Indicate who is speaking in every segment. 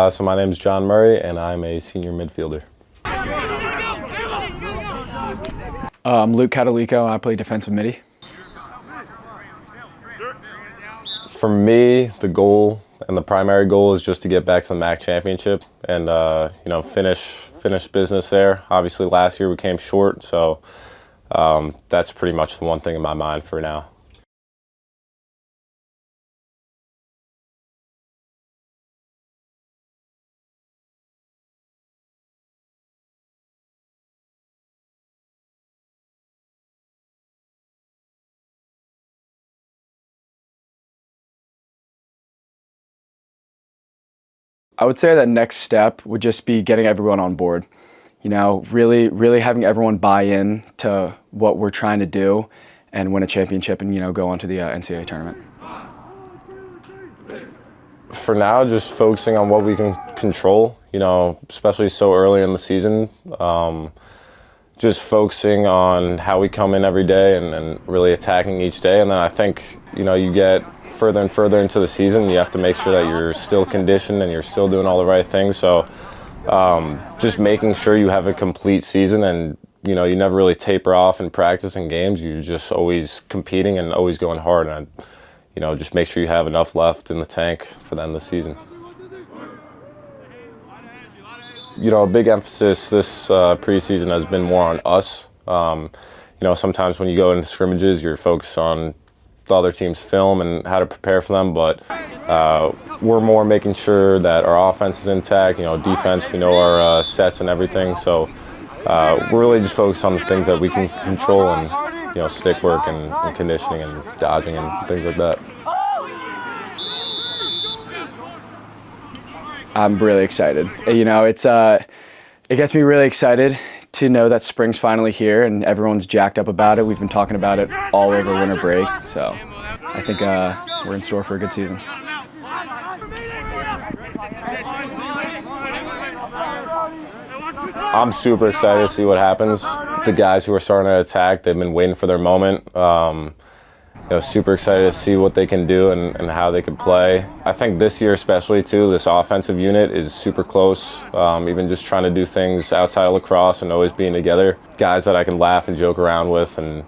Speaker 1: So my name is John Murray, and I'm a senior midfielder.
Speaker 2: I'm Luke Catalico, and I play defensive midi.
Speaker 1: For me, the goal and the primary goal is just to get back to the MAC championship and finish business there. Obviously, last year we came short, so that's pretty much the one thing in my mind for now.
Speaker 2: I would say that next step would just be getting everyone on board. You know, really having everyone buy in to what we're trying to do and win a championship and, go on to the NCAA tournament.
Speaker 1: For now, just focusing on what we can control, especially so early in the season. Just focusing on how we come in every day and really attacking each day. And then I think, you get further and further into the season, you have to make sure that you're still conditioned and you're still doing all the right things. So just making sure you have a complete season and, you never really taper off in practice and games. You're just always competing and always going hard. And, just make sure you have enough left in the tank for the end of the season. A big emphasis this preseason has been more on us. Sometimes when you go into scrimmages, you're focused on the other team's film and how to prepare for them, but we're more making sure that our offense is intact. Defense, we know our sets and everything, so we're really just focused on the things that we can control and stick work and conditioning and dodging and things like that.
Speaker 2: I'm really excited. It gets me really excited to know that spring's finally here and everyone's jacked up about it. We've been talking about it all over winter break, so I think we're in store for a good season.
Speaker 1: I'm super excited to see what happens. The guys who are starting to attack, they've been waiting for their moment. Super excited to see what they can do and how they can play. I think this year especially too, this offensive unit is super close. Even just trying to do things outside of lacrosse and always being together. Guys that I can laugh and joke around with and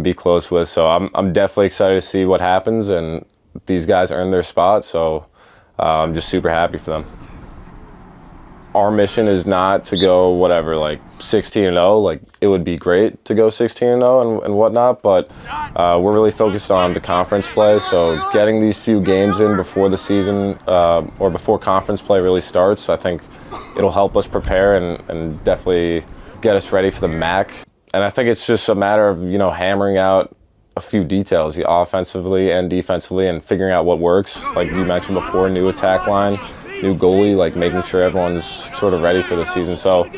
Speaker 1: be close with. So I'm definitely excited to see what happens, and these guys earned their spot, so I'm just super happy for them. Our mission is not to go 16-0. It would be great to go 16-0 and whatnot, but we're really focused on the conference play. So getting these few games in before the season or before conference play really starts, I think it'll help us prepare and definitely get us ready for the MAC. And I think it's just a matter of hammering out a few details, offensively and defensively, and figuring out what works. Like you mentioned before, new attack line, new goalie, making sure everyone's sort of ready for the season. So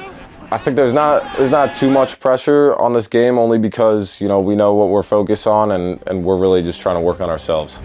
Speaker 1: I think there's not too much pressure on this game, only because we know what we're focused on and we're really just trying to work on ourselves.